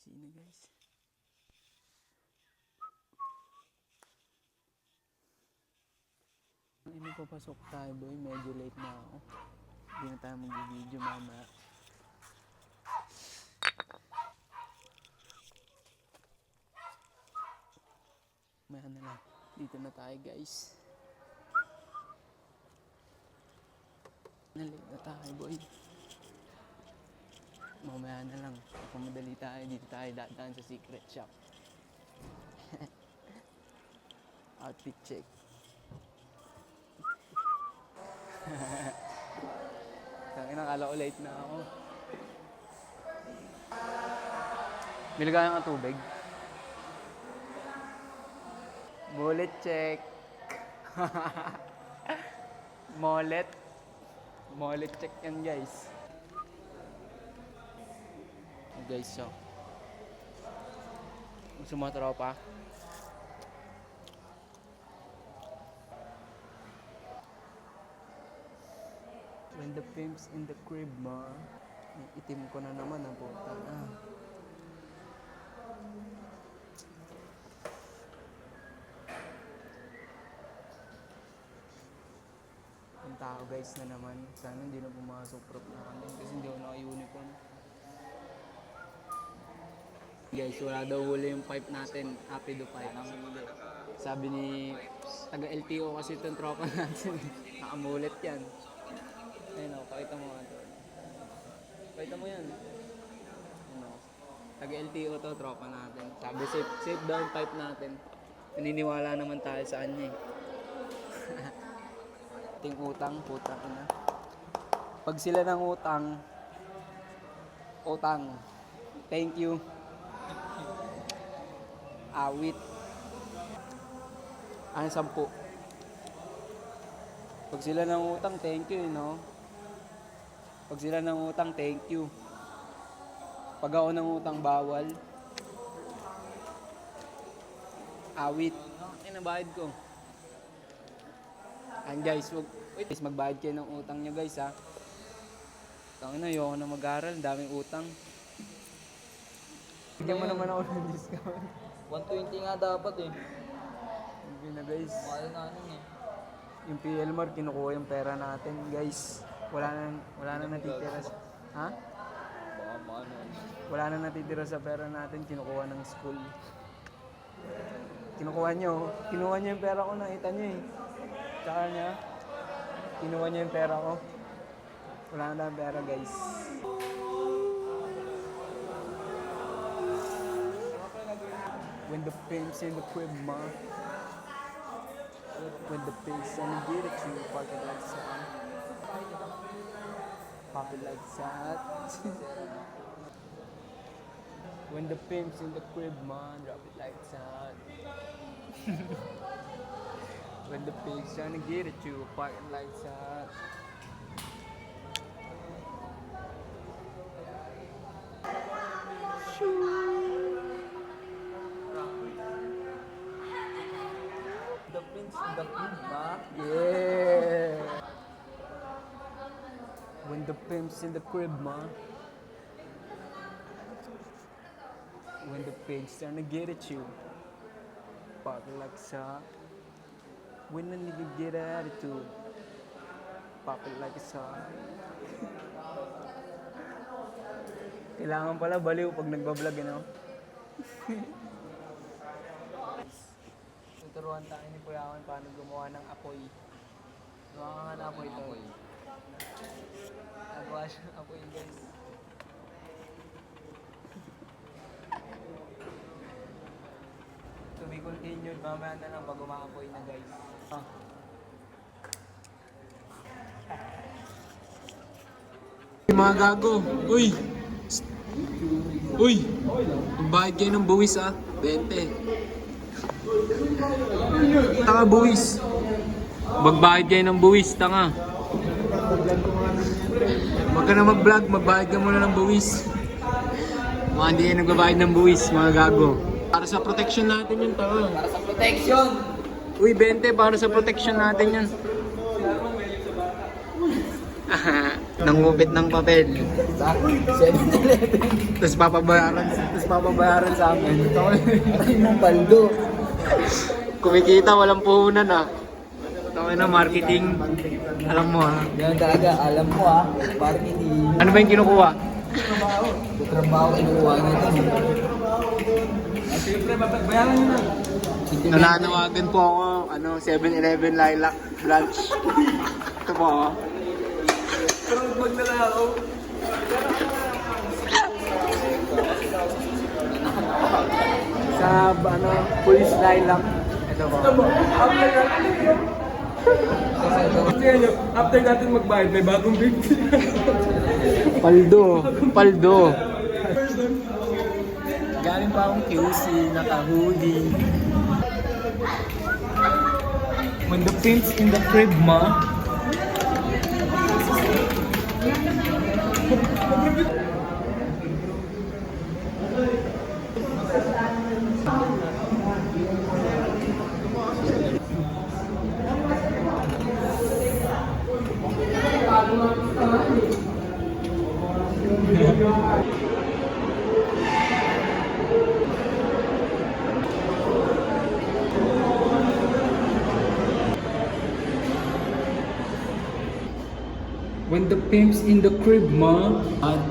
Sino guys? Ano papasok tayo boy, medyo late na ako. Hindi na tayo mag-video mamaya. Maya na lang. Dito na tayo guys. Nalate na tayo boy. Mamaya na lang. Kung madali tayo, dito tayo dadaan sa secret shop. Outfit check. Tangina, nakala ko late na ako. Bilagayan ka tubig. Bullet check. Mollet. Mollet check yan guys. Guys, so gusto mo tropa? When the pimp's in the crib ma. Itim ko na naman ang puta. Ang tao guys na naman. Sana hindi na pumasok prop na kami kasi hindi ako naka-uniform. Guys, wala daw huli yung pipe natin. Happy do pipe. Sabi ni taga LTO kasi itong tropa natin. Nakamulit yan. Ayun o, pakita mo nga ito. Pakita mo yan. Ayun o. Taga LTO to, tropa natin. Sabi safe daw yung pipe natin. Naniniwala naman tayo sa kanya eh. Ting utang, putang ina. Pag sila ng utang, thank you. Awit. Ang 10. Pag sila ng utang, thank you, no? Pag sila ng utang, thank you. Pag ako ng utang, bawal. Awit. Inabayad ko. And guys, wait, magbayad kayo ng utang nyo guys ha. Tangina, ayoko na mag-aral, daming utang. Bigyan mo naman ako ng discount. 120 nga dapat eh. Hindi na guys. Mahal na ano eh. Yung PLMAR, kinukuha yung pera natin guys. Wala na natitira sa... Ha? Baka maano. Wala na natitira sa pera natin, kinukuha ng school. Kinuha nyo yung pera ko, nakita nyo eh. Tsaka niya, kinuha niya yung pera ko. Wala na tayong pera guys. When the pimp's in the crib, ma. When the pimp's in the get it, you park it like that. Pop it like that. When the pimp's in the crib, ma. Drop it like that. When the pig's trying to get at you, park it like that. The pins in the crib, ma. Yeah. When the pimp's in the crib, ma. When the pig's trying to get at you, park it like that. When the nigga get attitude, pop it like a song. Kailangan pala baliw pag nagbablog, you know? Tuturuan tayo ni Kuyawan paano gumawa ng apoy. Gumawa nga ng apoy to. Nagawa siya ng apoy guys. To be continued, mamaya na lang pag umaapoy na guys. Mga gago, uy! Uy! Magbayad kayo ng buwis ah, 20. Tanga buwis. Magbayad kayo ng buwis, tanga. Huwag ka na mag-vlog, magbayad ka muna ng buwis. Mga hindi kayo nagbabayad ng buwis, mga gago. Para sa protection natin yun, tanga. Para sa protection. Uy, 20, para sa protection natin yun. Nangupit ng papel. Sa 7-Eleven. Tapos papabayaran sa amin. Ay mong paldo. Kumikita, walang puhunan ah. Tawag na marketing. Alam mo ah. Yan talaga, alam mo ah. Marketing. Ano ba yung kinukuha? Trabaho kinukuha nito. Siyempre, bayaran nyo na. Nananawagan po ako, 7-Eleven Lilac branch. Ito po ako. Pero magnanakaw. Sa, Police Lilac. Ito po. After natin magbayad, may bagong victim. Paldo. Galing pa akong QC, naka-hoodie. When the pimp's in the crib, ma. When the pimp's in the crib, ma.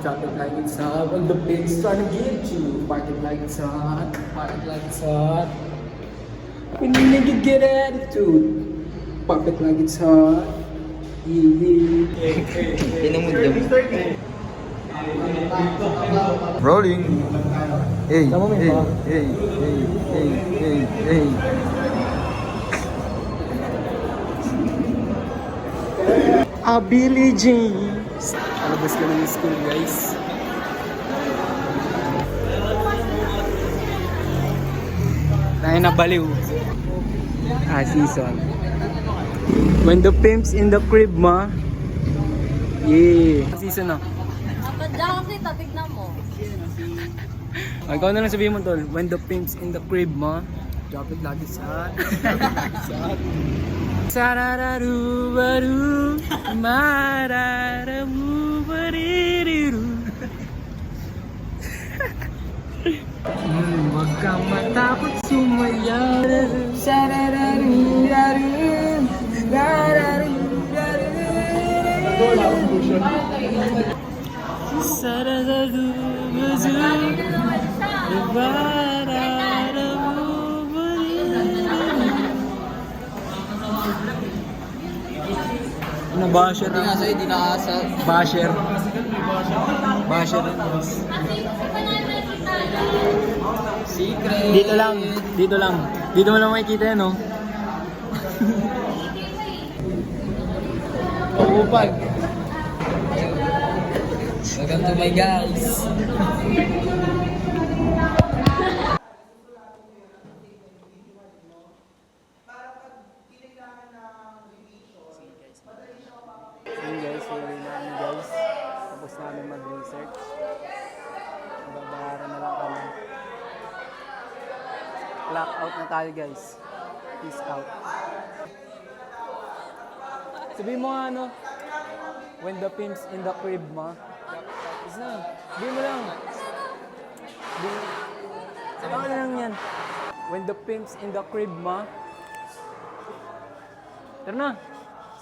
Drop it like it's hot. When the pimp's trying to get you. Park it like it's hot. Park it like it's hot. When the nigga get attitude. Park it like it's hot. Rolling. Hey, Tama mo hey, ba? hey, hey, hey, hey, hey. Billie James. Alabas ka ng school, guys. Tayo na baliw. Season. When the pimp's in the crib, ma. Yeah. Season na. Diyan kasi tignan mo. Ikaw na lang sabihin mo, tol. When the pimp's in the crib, ma. Drop it lagi sa... Sarararubaru, mararabubariru. Huwag kang matakot sumayaw. Sarararuraru, basher Hindi nga sa'yo, di nakasa. Basher. Basher rin, guys. Secret. Dito lang. Dito mo lang makikita yan, no? Pag-upag. Welcome to my guys. Yun guys, huli namin guys. Tapos namin mag-research. Babayaran na lang kami. Clock out na tayo guys. Peace out. Sabihin mo nga ano, when the pimp's in the crib, ma. Is na. Sabihin mo lang. Sabihin mo lang yan. When the pimp's in the crib, ma. Tara na.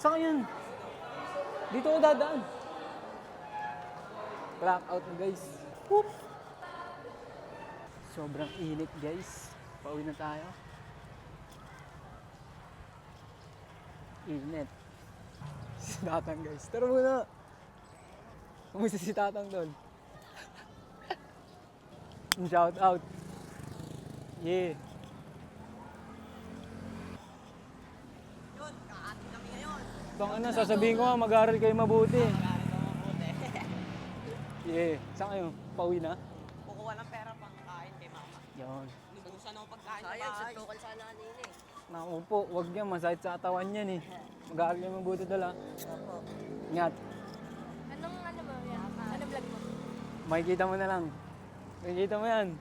Saan yun? Dito ako dadaan. Clock out na guys. Whoop! Sobrang init guys. Pauwi na tayo. Init. Si Tatang guys. Tara muna. Kumusta si Tatang doon? Shout out. Yeah. Tong ano, sasabihin ko nga, mag-aaral kayo mabuti. Yeah. Saan kayo? Pauwi na? Kukuha ng pera pang kain kay mama. Yan. Lubusan ako pagkain sa bahay. Sayang, sana kanina eh. Naku po, wag yan. Masakit sa katawan yan eh. Mag-aaral kayo mabuti dala. Ingat. Anong ano ba yan? Ano vlog mo? Makikita mo na lang. Makikita mo yan.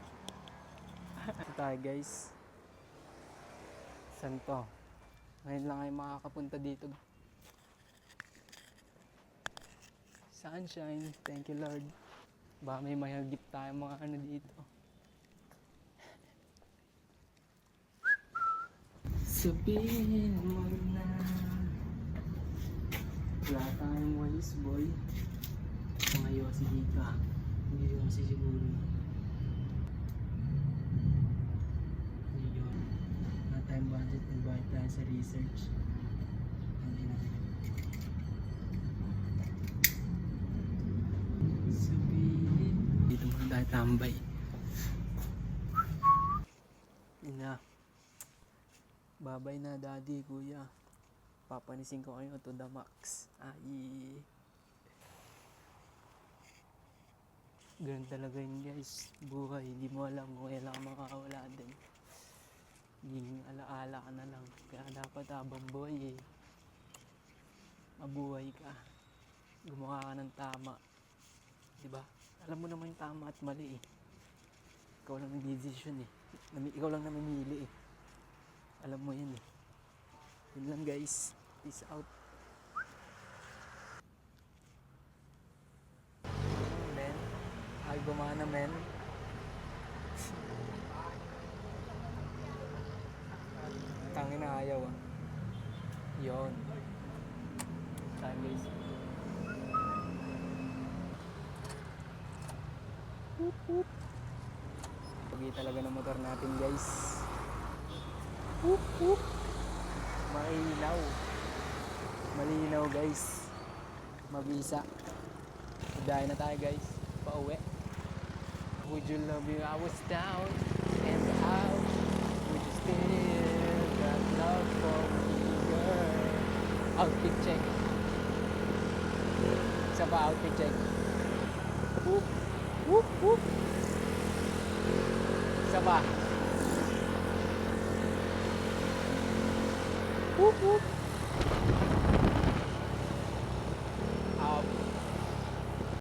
Ito tayo guys. Saan to? Ngayon lang kayo makakapunta dito. Sunshine. Thank you, Lord. Baka may mahagip tayo mga ano dito. Sabihin mo na wala tayong walis, boy. Ngayon si Dika. Hindi kasi siguro. Ngayon. Wala tayong budget. Nagbayad tayo sa research. Hindi na. Sabihin. Dito muna tayo tambay. Ina. Babay na, daddy, kuya. Papanisin ko kayo to the max. Ay. Ganun talaga yun, guys. Buhay. Hindi mo alam kung kailan ka makakawala din. Hindi alaala ka na lang. Kaya dapat habang buhay mabuhay ka. Gumawa ka ng tama. Diba? Alam mo naman yung tama at mali eh. Ikaw lang nag-decision eh. Ikaw lang namimili eh. Alam mo yun eh. Yun lang guys. Peace out. Men. Ay gumana men. Tangin na ayaw ah. Yun. Time guys. Pagi talaga ng motor natin guys. Whoop whoop. Malinaw. Malinaw guys. Mabisa. Dahil na tayo guys. Pauwi. Would you love me? I was down and out. Would you still got love for me, girl? Outfit check. Isa pa outfit check. Whoop. Whoop whoop. Isa pa. Whoop whoop.